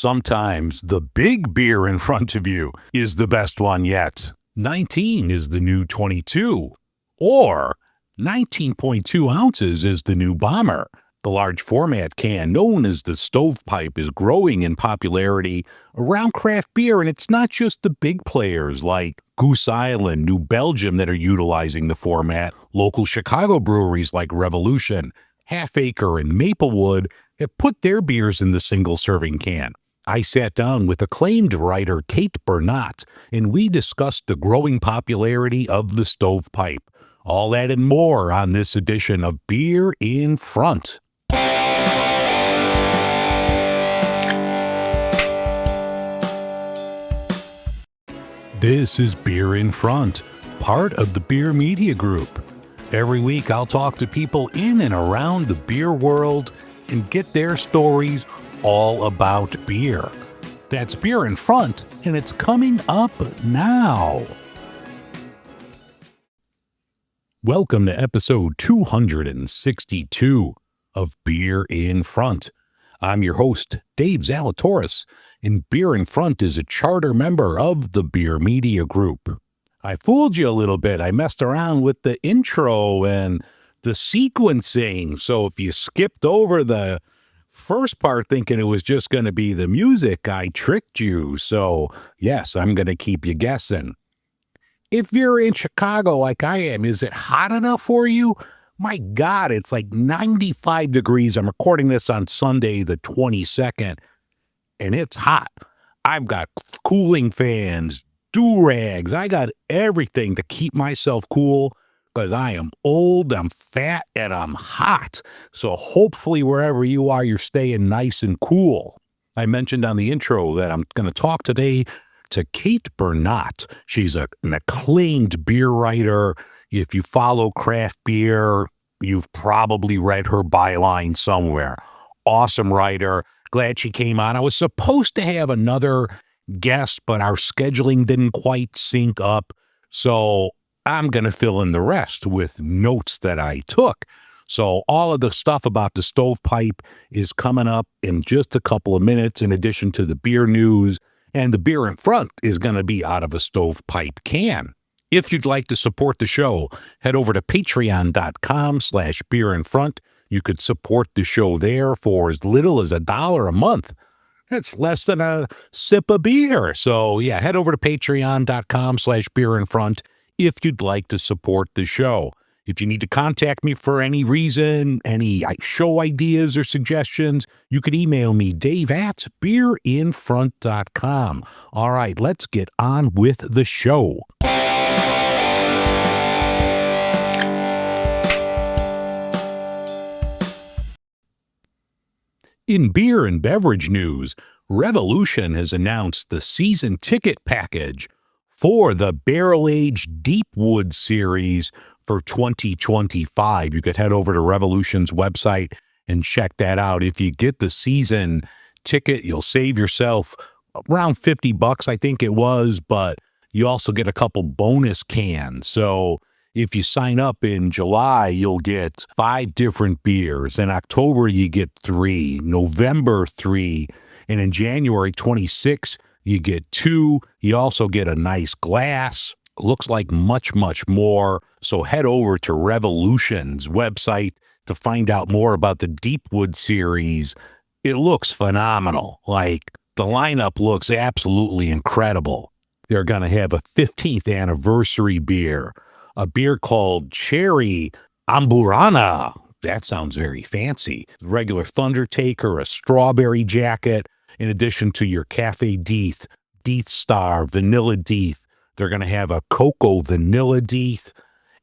Sometimes the big beer in front of you is the best one yet. 19 is the new 22. Or 19.2 ounces is the new bomber. The large format can, known as the Stovepipe, is growing in popularity around craft beer, and it's not just the big players like Goose Island, New Belgium that are utilizing the format. Local Chicago breweries like Revolution, Acre and Maplewood have put their beers in the single-serving can. I sat down with acclaimed writer Kate Bernot, and we discussed the growing popularity of the Stovepipe. All that and more on this edition of Beer in Front. This is Beer in Front, part of the Beer Media Group. Every week I'll talk to people in and around the beer world and get their stories all about beer. That's Beer in Front, and it's coming up now. Welcome to episode 262 of Beer in Front. I'm your host, Dave Zalatoris, and Beer in Front is a charter member of the Beer Media Group. I fooled you a little bit. I messed around with the intro and the sequencing, so if you skipped over the first part thinking it was just going to be the music, I tricked you. So, yes, I'm going to keep you guessing. If you're in Chicago like I am, is it hot enough for you? My God, it's like 95 degrees. I'm recording this on Sunday, the 22nd, and it's hot. I've got cooling fans, do-rags. I got everything to keep myself cool because I am old, I'm fat, and I'm hot. So hopefully wherever you are, you're staying nice and cool. I mentioned on the intro that I'm going to talk today to Kate Bernot. She's an acclaimed beer writer. If you follow craft beer, you've probably read her byline somewhere. Awesome writer. Glad she came on. I was supposed to have another guest, but our scheduling didn't quite sync up. So I'm going to fill in the rest with notes that I took. So all of the stuff about the Stovepipe is coming up in just a couple of minutes, in addition to the beer news. And the beer in front is going to be out of a Stovepipe can. If you'd like to support the show, head over to patreon.com/beerinfront. You could support the show there for as little as $1 a month. That's less than a sip of beer. So yeah, head over to patreon.com/beerinfront if you'd like to support the show. If you need to contact me for any reason, any show ideas or suggestions, you could email me, dave@beerinfront.com. All right, let's get on with the show. In beer and beverage news, Revolution has announced the season ticket package for the barrel-aged Deepwood series for 2025. You could head over to Revolution's website and check that out. If you get the season ticket, you'll save yourself around $50, I think it was, but you also get a couple bonus cans. So if you sign up in July, you'll get 5 different beers. In October, you get 3, November 3, and in January 26, you get 2. You also get a nice glass. Looks like much, much more. So head over to Revolution's website to find out more about the Deepwood series. It looks phenomenal. Like, the lineup looks absolutely incredible. They're going to have a 15th anniversary beer, a beer called Cherry Amburana. That sounds very fancy. Regular Thunder Taker, a strawberry jacket, in addition to your Cafe Deeth, Deeth Star, Vanilla Deeth. They're going to have a Cocoa Vanilla Deeth,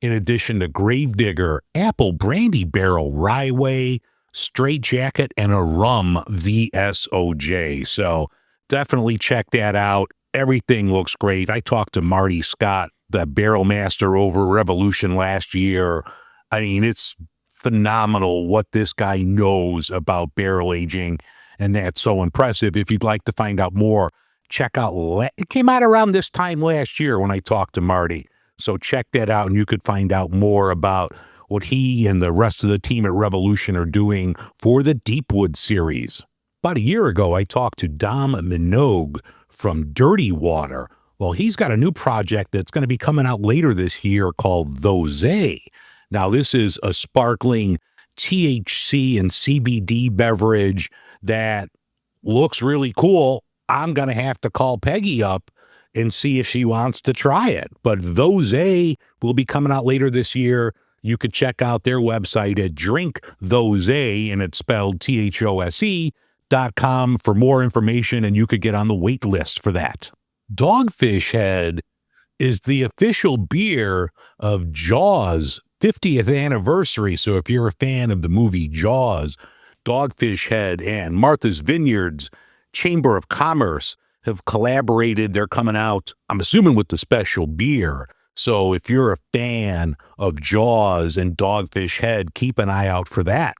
in addition to Gravedigger, Apple Brandy Barrel Rye, Straight Jacket, and a Rum VSOJ. So definitely check that out. Everything looks great. I talked to Marty Scott, the barrel master over Revolution last year. I mean, it's phenomenal what this guy knows about barrel aging, and that's so impressive. If you'd like to find out more, check out, it came out around this time last year when I talked to Marty. So check that out, and you could find out more about what he and the rest of the team at Revolution are doing for the Deepwood series. About a year ago, I talked to Dom Minogue from Dirty Water. Well, he's got a new project that's going to be coming out later this year called Those. Now, this is a sparkling THC and CBD beverage that looks really cool. I'm going to have to call Peggy up and see if she wants to try it. But Those will be coming out later this year. You could check out their website at drinkthose, and it's spelled THOSE.com for more information, and you could get on the wait list for that. Dogfish Head is the official beer of Jaws' 50th anniversary. So if you're a fan of the movie Jaws, Dogfish Head and Martha's Vineyards Chamber of Commerce have collaborated. They're coming out, I'm assuming, with the special beer. So if you're a fan of Jaws and Dogfish Head, keep an eye out for that.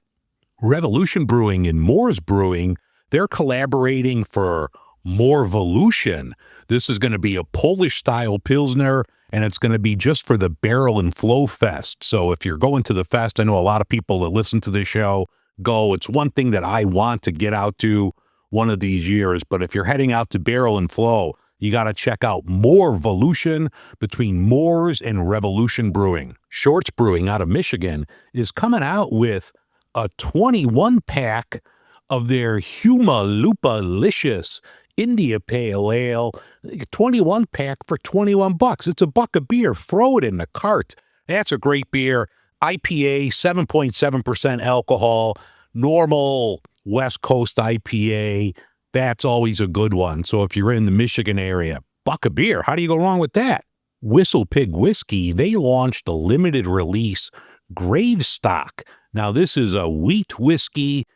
Revolution Brewing and Moore's Brewing, they're collaborating for Morevolution. This is going to be a Polish-style Pilsner, and it's going to be just for the Barrel and Flow Fest. So if you're going to the fest, I know a lot of people that listen to this show go. It's one thing that I want to get out to one of these years, but if you're heading out to Barrel and Flow, you got to check out Morevolution between Moore's and Revolution Brewing. Shorts Brewing out of Michigan is coming out with a 21-pack of their Humalupalicious India Pale Ale, 21-pack for $21. It's $1 a beer. Throw it in the cart. That's a great beer. IPA, 7.7% alcohol, normal West Coast IPA. That's always a good one. So if you're in the Michigan area, $1 a beer, how do you go wrong with that? Whistle Pig Whiskey, they launched a limited release Gravestock. Now, this is a wheat whiskey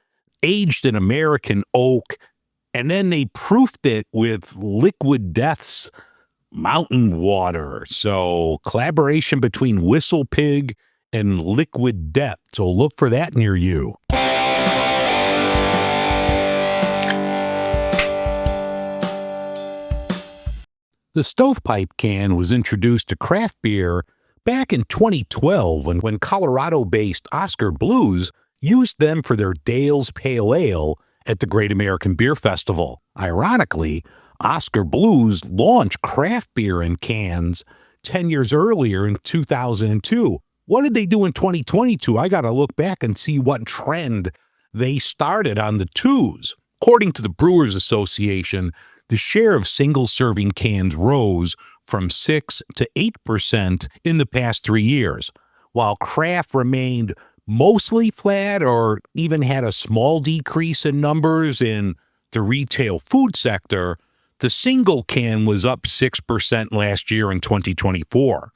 aged in American oak, and then they proofed it with Liquid Death's mountain water. So collaboration between Whistle Pig and Liquid Death. So look for that near you. The Stovepipe can was introduced to craft beer back in 2012 when Colorado-based Oscar Blues used them for their Dale's Pale Ale at the Great American Beer Festival. Ironically, Oscar Blues launched craft beer in cans 10 years earlier in 2002. What did they do in 2022? I got to look back and see what trend they started on the twos. According to the Brewers Association, the share of single-serving cans rose from 6 to 8% in the past 3 years, while craft remained mostly flat or even had a small decrease in numbers in the retail food sector. The single can was up 6% last year in 2024.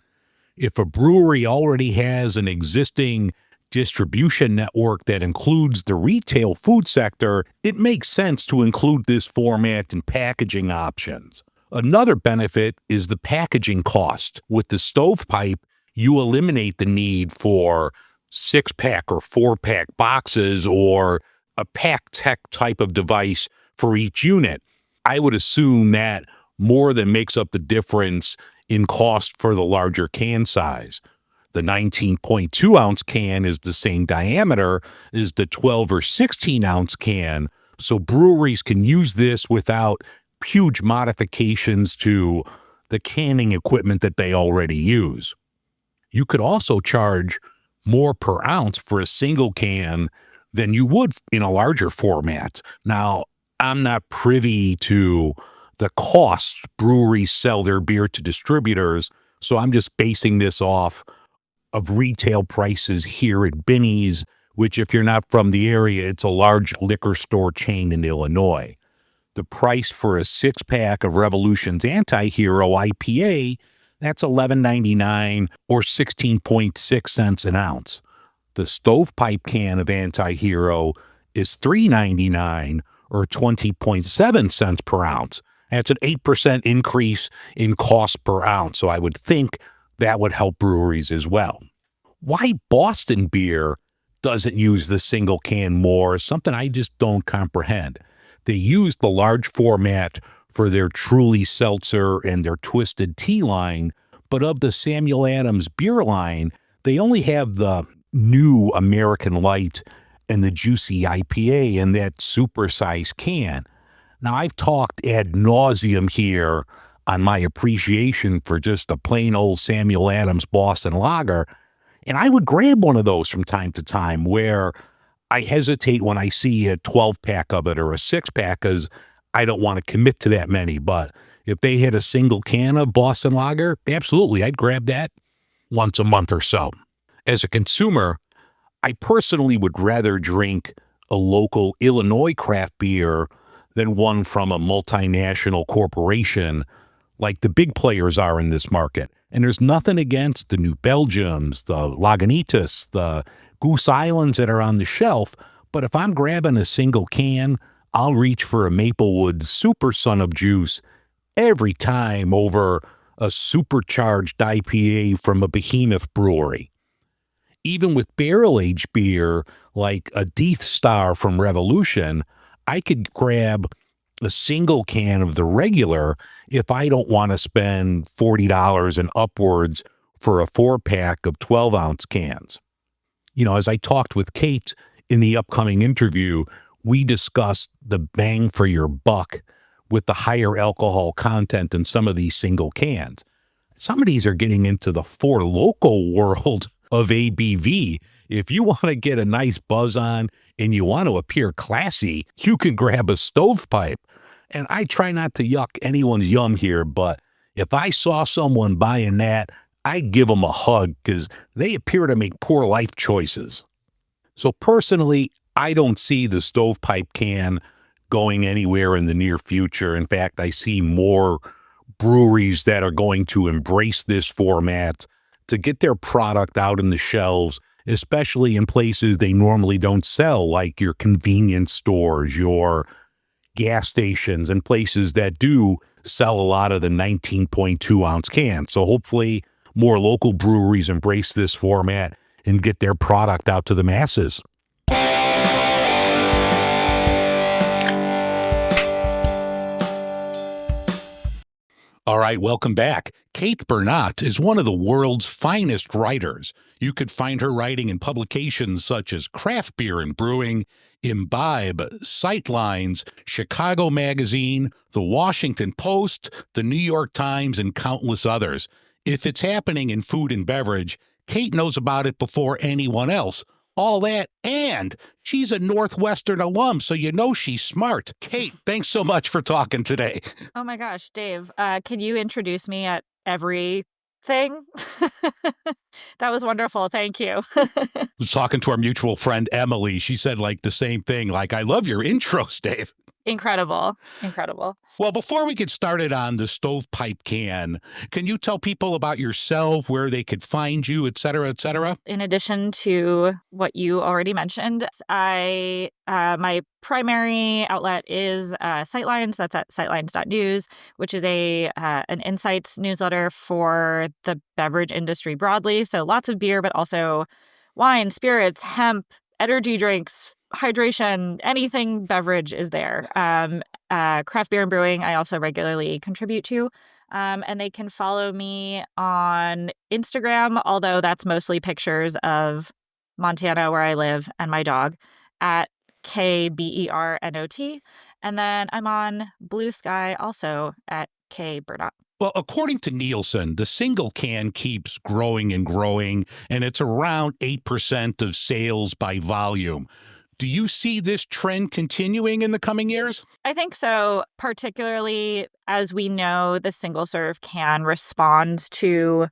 If a brewery already has an existing distribution network that includes the retail food sector, it makes sense to include this format in packaging options. Another benefit is the packaging cost. With the Stovepipe, you eliminate the need for 6-pack or 4-pack boxes or a pack tech type of device for each unit. I would assume that more than makes up the difference in cost for the larger can size. The 19.2 ounce can is the same diameter as the 12 or 16 ounce can, so breweries can use this without huge modifications to the canning equipment that they already use. You could also charge more per ounce for a single can than you would in a larger format. Now, I'm not privy to the costs breweries sell their beer to distributors, so I'm just basing this off of retail prices here at Binny's, which, if you're not from the area, it's a large liquor store chain in Illinois. The price for a 6-pack of Revolution's Anti-Hero IPA, that's $11.99 or 16.6 cents an ounce. The Stovepipe can of Anti-Hero is $3.99 or 20.7 cents per ounce. That's an 8% increase in cost per ounce, so I would think that would help breweries as well. Why Boston Beer doesn't use the single can more is something I just don't comprehend. They use the large format for their Truly Seltzer and their Twisted Tea line, but of the Samuel Adams beer line, they only have the new American Light and the juicy IPA in that supersized can. Now, I've talked ad nauseum here on my appreciation for just a plain old Samuel Adams Boston Lager, and I would grab one of those from time to time where I hesitate when I see a 12 pack of it or a 6 pack because I don't want to commit to that many. But if they had a single can of Boston Lager, absolutely, I'd grab that once a month or so. As a consumer, I personally would rather drink a local Illinois craft beer than one from a multinational corporation like the big players are in this market. And there's nothing against the New Belgiums, the Lagunitas, the Goose Islands that are on the shelf. But if I'm grabbing a single can, I'll reach for a Maplewood Super Son of Juice every time over a supercharged IPA from a behemoth brewery. Even with barrel-aged beer like a Death Star from Revolution, I could grab a single can of the regular if I don't want to spend $40 and upwards for a 4 pack of 12-ounce cans. As I talked with Kate in the upcoming interview, we discussed the bang for your buck with the higher alcohol content in some of these single cans. Some of these are getting into the Four Loko world of ABV. If you want to get a nice buzz on and you want to appear classy, you can grab a Stovepipe. And I try not to yuck anyone's yum here, but if I saw someone buying that, I'd give them a hug because they appear to make poor life choices. So personally, I don't see the Stovepipe can going anywhere in the near future. In fact, I see more breweries that are going to embrace this format to get their product out in the shelves, especially in places they normally don't sell, like your convenience stores, your gas stations, and places that do sell a lot of the 19.2 ounce cans. So hopefully more local breweries embrace this format and get their product out to the masses. All right, welcome back. Kate Bernot is one of the world's finest writers. You could find her writing in publications such as Craft Beer and Brewing, Imbibe, Sightlines, Chicago Magazine, The Washington Post, The New York Times, and countless others. If it's happening in food and beverage, Kate knows about it before anyone else. All that, and she's a Northwestern alum, so you know she's smart. Kate, thanks so much for talking today. Oh my gosh, Dave, can you introduce me at everything? That was wonderful. Thank you. Was talking to our mutual friend Emily. She said like the same thing. Like, I love your intros, Dave. Incredible. Incredible. Well, before we get started on the Stovepipe can you tell people about yourself, where they could find you, et cetera, et cetera? In addition to what you already mentioned, my primary outlet is Sightlines. That's at sightlines.news, which is an insights newsletter for the beverage industry broadly. So lots of beer, but also wine, spirits, hemp, energy drinks, hydration, anything beverage is there. Craft beer and brewing, I also regularly contribute to. And they can follow me on Instagram, although that's mostly pictures of Montana, where I live, and my dog, at KBERNOT. And then I'm on Blue Sky also at Kate Bernot. Well, according to Nielsen, the single can keeps growing and growing, and it's around 8% of sales by volume. Do you see this trend continuing in the coming years? I think so, particularly as we know the single-serve can responds to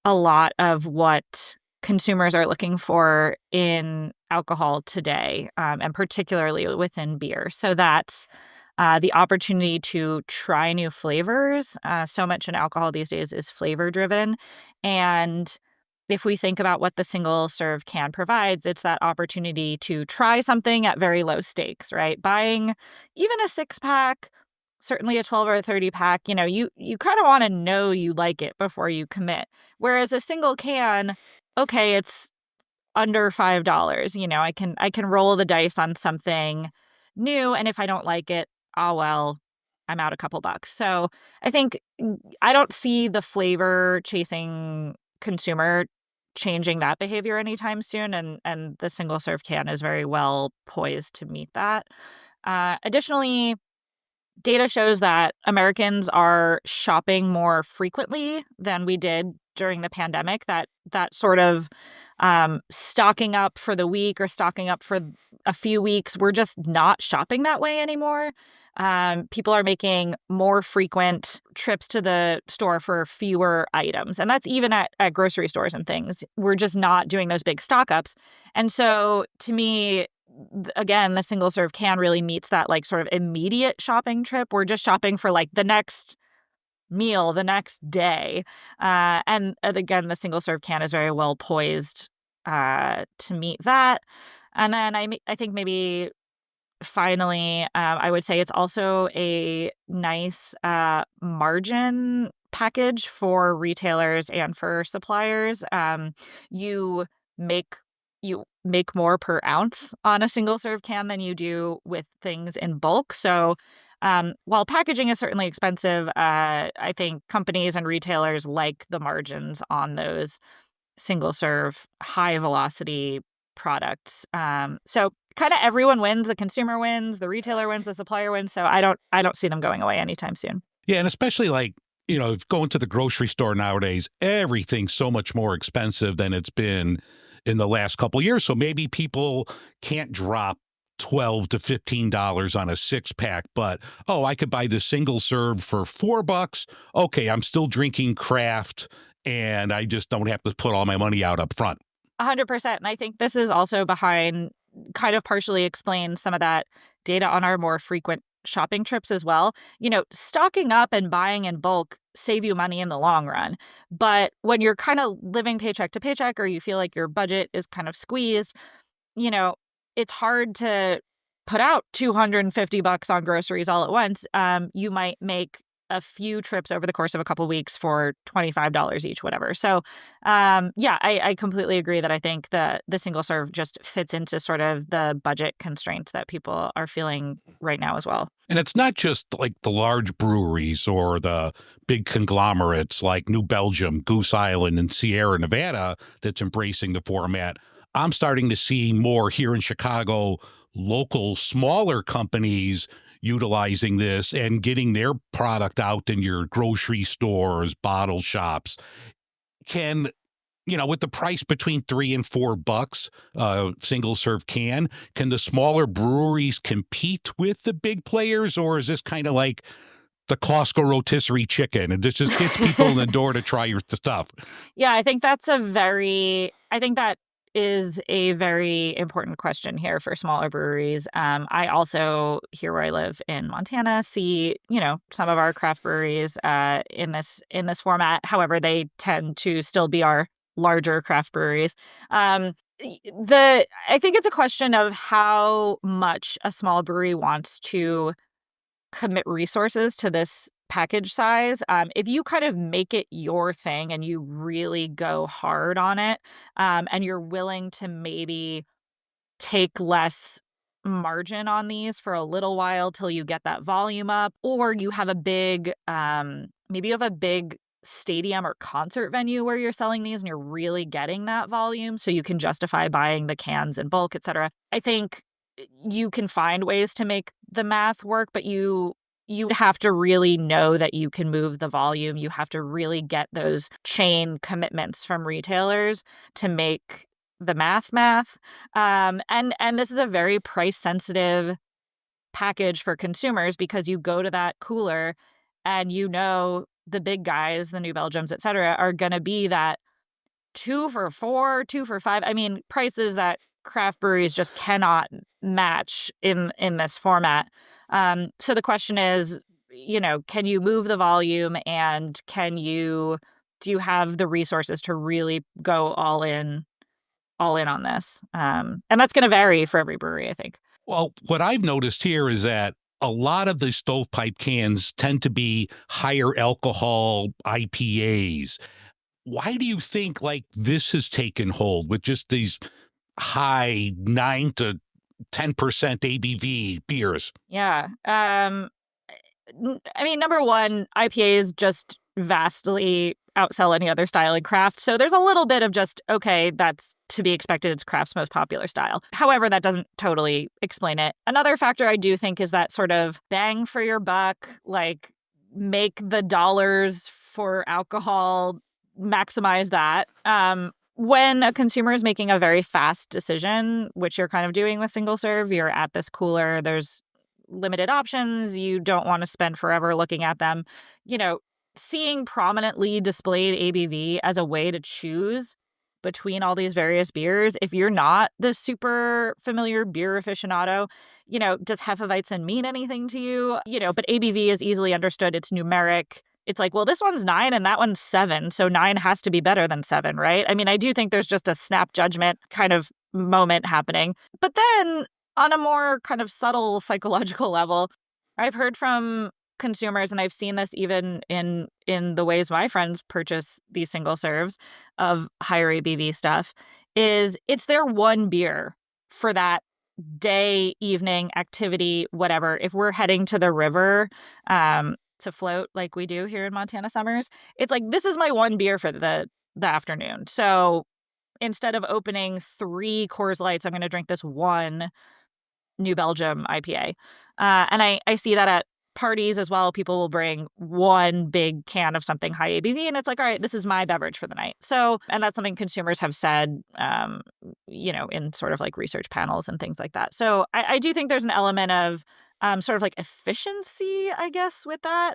a lot of what consumers are looking for in alcohol today, and particularly within beer. So that's the opportunity to try new flavors. So much in alcohol these days is flavor-driven, and if we think about what the single serve can provides, it's that opportunity to try something at very low stakes, right? Buying even a 6 pack, certainly a 12 or a 30 pack, you kind of want to know you like it before you commit. Whereas a single can, okay, it's under $5. I can roll the dice on something new, and if I don't like it, oh well, I'm out a couple bucks. So I think I don't see the flavor chasing consumer changing that behavior anytime soon, and the single serve can is very well poised to meet that. Additionally, data shows that Americans are shopping more frequently than we did during the pandemic. That sort of stocking up for the week or stocking up for a few weeks, we're just not shopping that way anymore. People are making more frequent trips to the store for fewer items. And that's even at grocery stores and things. We're just not doing those big stock ups. And so to me, again, the single serve can really meets that like sort of immediate shopping trip. We're just shopping for like the next meal, the next day. And again, the single serve can is very well poised to meet that. And then I think maybe finally, I would say it's also a nice margin package for retailers and for suppliers. You make you make more per ounce on a single serve can than you do with things in bulk. So while packaging is certainly expensive, I think companies and retailers like the margins on those single serve high velocity products. So kind of everyone wins. The consumer wins, the retailer wins, the supplier wins. So I don't see them going away anytime soon. Yeah, and especially like, going to the grocery store nowadays, everything's so much more expensive than it's been in the last couple of years. So maybe people can't drop $12 to $15 on a six pack, but I could buy the single serve for $4. Okay, I'm still drinking craft and I just don't have to put all my money out up front. 100%. And I think this is also behind, kind of partially explains some of that data on our more frequent shopping trips as well. Stocking up and buying in bulk save you money in the long run. But when you're kind of living paycheck to paycheck or you feel like your budget is kind of squeezed, you know, it's hard to put out $250 on groceries all at once. You might make a few trips over the course of a couple of weeks for $25 each, whatever. So, yeah, I completely agree that I think the single serve just fits into sort of the budget constraints that people are feeling right now as well. And it's not just like the large breweries or the big conglomerates like New Belgium, Goose Island, and Sierra Nevada that's embracing the format. I'm starting to see more here in Chicago, local smaller companies utilizing this and getting their product out in your grocery stores, bottle shops. Can with the price between $3 and $4, single serve can the smaller breweries compete with the big players, or is this kind of like the Costco rotisserie chicken and this just gets people in the door to try your stuff? Yeah, I think that is a very important question here for smaller breweries. I also, here where I live in Montana, see, some of our craft breweries in this format. However, they tend to still be our larger craft breweries. I think it's a question of how much a small brewery wants to commit resources to this package size. If you kind of make it your thing and you really go hard on it, and you're willing to maybe take less margin on these for a little while till you get that volume up, or you have maybe you have a big stadium or concert venue where you're selling these and you're really getting that volume so you can justify buying the cans in bulk, etc. I think you can find ways to make the math work, but you have to really know that you can move the volume. You have to really get those chain commitments from retailers to make the math. And this is a very price sensitive package for consumers because you go to that cooler and the big guys, the New Belgiums, et cetera, are going to be that 2 for $4, 2 for $5. I mean, prices that craft breweries just cannot match in this format. So the question is, can you move the volume and do you have the resources to really go all in on this? And that's going to vary for every brewery, I think. Well, what I've noticed here is that a lot of the stovepipe cans tend to be higher alcohol IPAs. Why do you think like this has taken hold with just these high 9 to 10% ABV beers? Yeah. I mean, number one, IPAs just vastly outsell any other style in craft. So there's a little bit of just, okay, that's to be expected. It's craft's most popular style. However, that doesn't totally explain it. Another factor I do think is that sort of bang for your buck, like make the dollars for alcohol, maximize that. When a consumer is making a very fast decision, which you're kind of doing with single serve, you're at this cooler, there's limited options, you don't want to spend forever looking at them, you know, seeing prominently displayed ABV as a way to choose between all these various beers, if you're not the super familiar beer aficionado, does Hefeweizen mean anything to you? But ABV is easily understood. It's numeric. It's like, well, this one's 9 and that one's 7. So 9 has to be better than 7, right? I mean, I do think there's just a snap judgment kind of moment happening. But then on a more kind of subtle psychological level, I've heard from consumers, and I've seen this even in the ways my friends purchase these single serves of higher ABV stuff, is it's their one beer for that day, evening, activity, whatever. If we're heading to the river, to float like we do here in Montana summers, it's like, this is my one beer for the afternoon. So instead of opening 3 Coors Lights, I'm going to drink this one New Belgium IPA. And I see that at parties as well. People will bring one big can of something high ABV, and it's like, all right, this is my beverage for the night. So, and that's something consumers have said, in sort of like research panels and things like that. So I do think there's an element of sort of like efficiency, I guess, with that.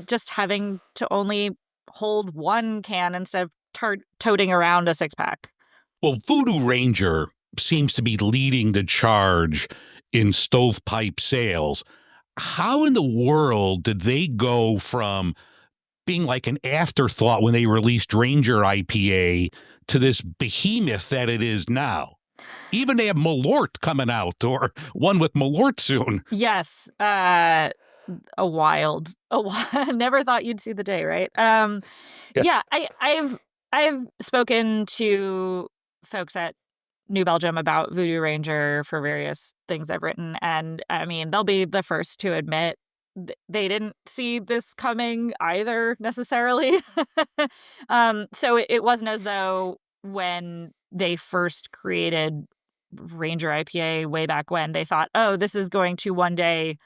Just having to only hold one can instead of toting around a 6-pack. Well, Voodoo Ranger seems to be leading the charge in Stovepipe sales. How in the world did they go from being like an afterthought when they released Ranger IPA to this behemoth that it is now? Even they have Malort coming out, or one with Malort soon. Yes. Never thought you'd see the day, right? Yeah, I've spoken to folks at New Belgium about Voodoo Ranger for various things I've written, and I mean, they'll be the first to admit they didn't see this coming either necessarily. So it wasn't as though when they first created Ranger IPA way back when, they thought, oh, this is going to one day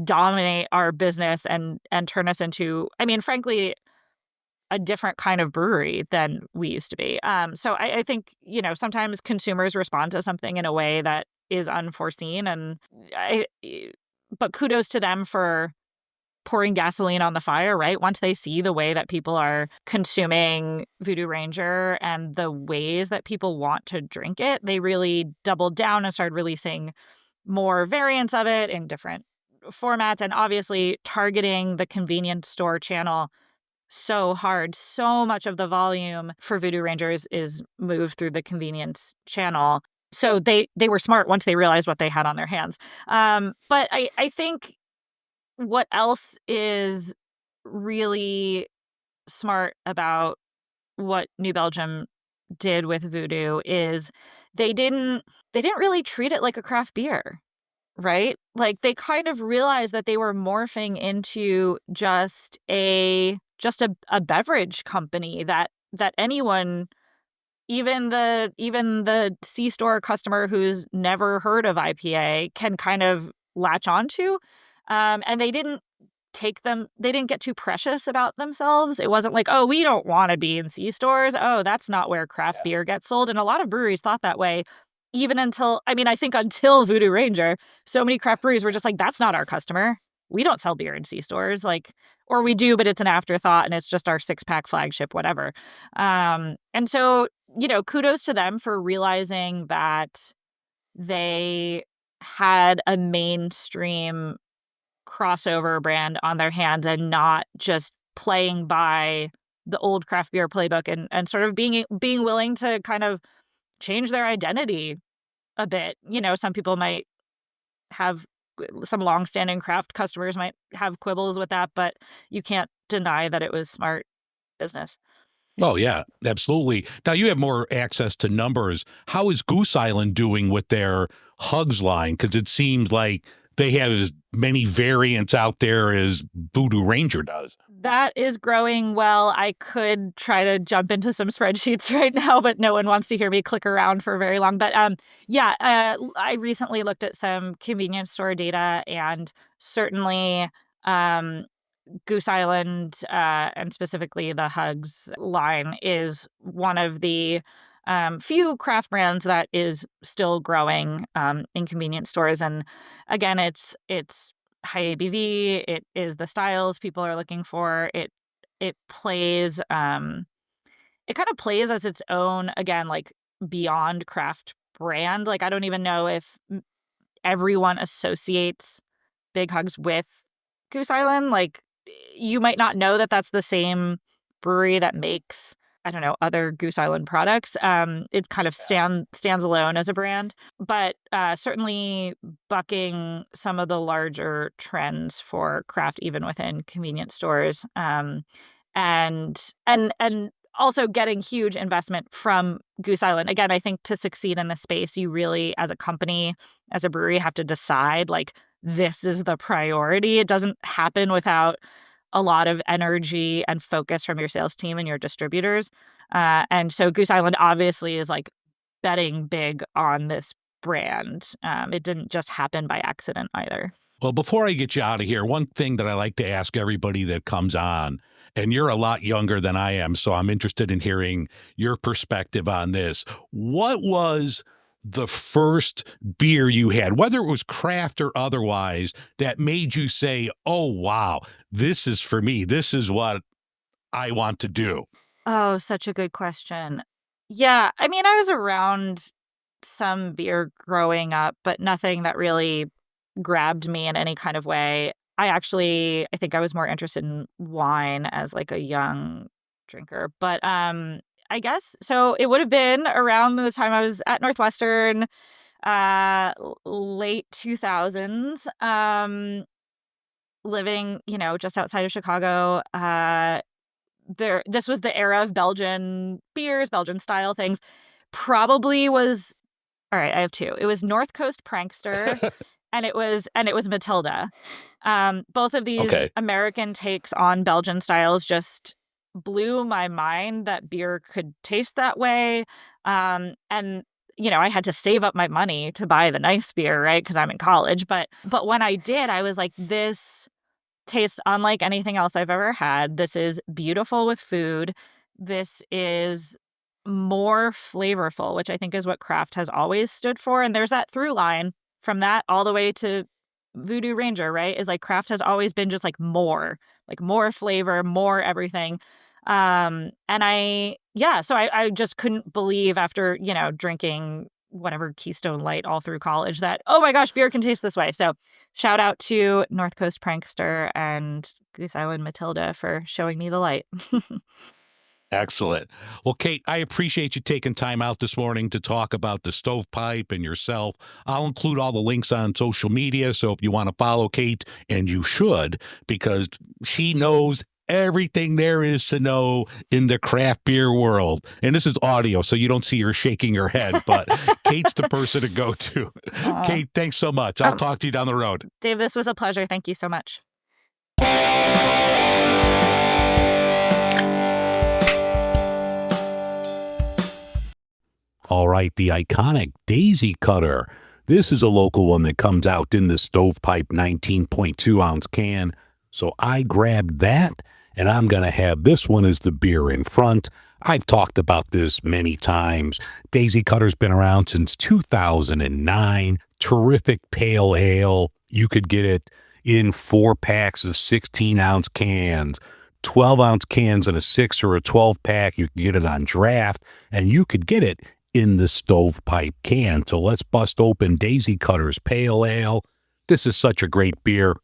dominate our business and turn us into, I mean, frankly, a different kind of brewery than we used to be. So I think, sometimes consumers respond to something in a way that is unforeseen. But kudos to them for pouring gasoline on the fire, right? Once they see the way that people are consuming Voodoo Ranger and the ways that people want to drink it, they really doubled down and started releasing more variants of it in different formats, and obviously targeting the convenience store channel so hard. So much of the volume for Voodoo Rangers is moved through the convenience channel. So they were smart once they realized what they had on their hands. But I think what else is really smart about what New Belgium did with Voodoo is they didn't really treat it like a craft beer, right? Like, they kind of realized that they were morphing into just a beverage company that anyone, even the C-store customer who's never heard of IPA, can kind of latch onto. And they didn't get too precious about themselves. It wasn't like, oh, we don't want to be in C-stores. Oh, that's not where craft beer gets sold. And a lot of breweries thought that way, even until Voodoo Ranger, so many craft breweries were just like, that's not our customer. We don't sell beer in C-stores, or we do, but it's an afterthought and it's just our 6-pack flagship, whatever. And so, kudos to them for realizing that they had a mainstream crossover brand on their hands and not just playing by the old craft beer playbook, and sort of being willing to kind of change their identity a bit. Some people might have, some longstanding craft customers might have quibbles with that, but you can't deny that it was smart business. Oh, yeah, absolutely. Now, you have more access to numbers. How is Goose Island doing with their Hugs line? Because it seems like they have as many variants out there as Voodoo Ranger does. That is growing well. I could try to jump into some spreadsheets right now, but no one wants to hear me click around for very long. But I recently looked at some convenience store data, and certainly Goose Island, and specifically the Hugs line, is one of the few craft brands that is still growing in convenience stores. And again, it's high ABV. It is the styles people are looking for. It plays. It kind of plays as its own, again, like beyond craft brand. Like I don't even know if everyone associates Big Hugs with Goose Island. Like you might not know that that's the same brewery that makes, I don't know, other Goose Island products. It kind of stands alone as a brand, but certainly bucking some of the larger trends for craft, even within convenience stores, and also getting huge investment from Goose Island. Again, I think to succeed in this space, you really, as a company, as a brewery, have to decide like this is the priority. It doesn't happen without a lot of energy and focus from your sales team and your distributors. And so Goose Island obviously is like betting big on this brand. It didn't just happen by accident either. Well, before I get you out of here, one thing that I like to ask everybody that comes on, and you're a lot younger than I am, so I'm interested in hearing your perspective on this. What was the first beer you had, whether it was craft or otherwise, that made you say, oh, wow, this is for me. This is what I want to do? Oh, such a good question. Yeah, I mean, I was around some beer growing up, but nothing that really grabbed me in any kind of way. I think I was more interested in wine as like a young drinker. But I guess so it would have been around the time I was at Northwestern, late 2000s, living, just outside of Chicago. This was the era of Belgian beers, Belgian style things. Probably was, all right, I have two. It was North Coast Prankster and it was Matilda. Both of these American takes on Belgian styles just blew my mind that beer could taste that way. And I had to save up my money to buy the nice beer, right? Because I'm in college. But when I did, I was like, this tastes unlike anything else I've ever had. This is beautiful with food. This is more flavorful, which I think is what craft has always stood for. And there's that through line from that all the way to Voodoo Ranger, right? Is like craft has always been just like more flavor, more everything. So I just couldn't believe after, drinking whatever Keystone Light all through college that, oh my gosh, beer can taste this way. So shout out to North Coast Prankster and Goose Island Matilda for showing me the light. Excellent. Well, Kate, I appreciate you taking time out this morning to talk about the Stovepipe and yourself. I'll include all the links on social media, so if you want to follow Kate, and you should, because she knows everything there is to know in the craft beer world. And this is audio, so you don't see her shaking her head, but Kate's the person to go to. Kate, thanks so much. I'll talk to you down the road. Dave, this was a pleasure. Thank you so much. All right, the iconic Daisy Cutter. This is a local one that comes out in the Stovepipe 19.2 ounce can. So I grabbed that, and I'm going to have this one as the beer in front. I've talked about this many times. Daisy Cutter's been around since 2009. Terrific pale ale. You could get it in 4 packs of 16-ounce cans. 12-ounce cans in a 6 or a 12-pack. You can get it on draft, and you could get it in the Stovepipe can. So let's bust open Daisy Cutter's Pale Ale. This is such a great beer.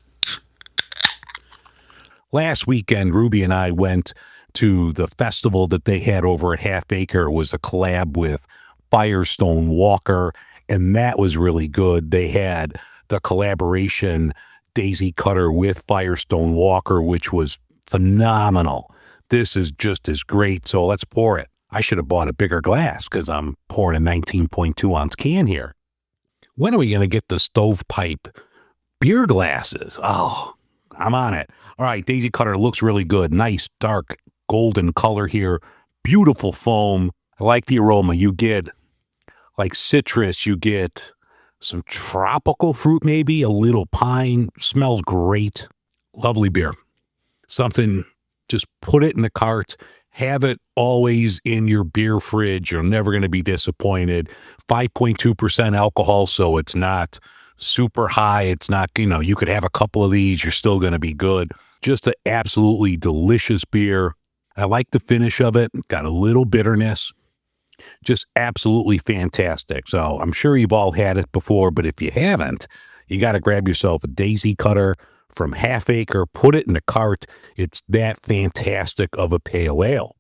Last weekend, Ruby and I went to the festival that they had over at Half Acre. It was a collab with Firestone Walker, and that was really good. They had the collaboration Daisy Cutter with Firestone Walker, which was phenomenal. This is just as great, so let's pour it. I should have bought a bigger glass because I'm pouring a 19.2 ounce can here. When are we going to get the Stovepipe beer glasses. Oh, I'm on it. All right, Daisy Cutter looks really good. Nice, dark, golden color here. Beautiful foam. I like the aroma. You get like citrus. You get some tropical fruit, maybe a little pine. Smells great. Lovely beer. Something, just put it in the cart. Have it always in your beer fridge. You're never going to be disappointed. 5.2% alcohol, so it's not super high. It's not, you could have a couple of these. You're still going to be good. Just an absolutely delicious beer. I like the finish of it. Got a little bitterness. Just absolutely fantastic. So I'm sure you've all had it before, but if you haven't, you got to grab yourself a Daisy Cutter from Half Acre, put it in a cart. It's that fantastic of a pale ale.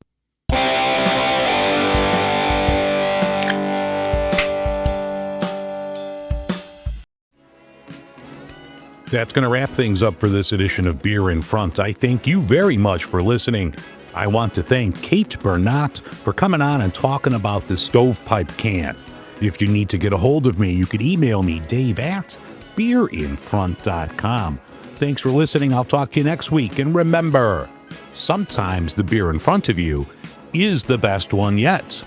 That's going to wrap things up for this edition of Beer in Front. I thank you very much for listening. I want to thank Kate Bernot for coming on and talking about the Stovepipe can. If you need to get a hold of me, you can email me, dave@beerinfront.com. Thanks for listening. I'll talk to you next week. And remember, sometimes the beer in front of you is the best one yet.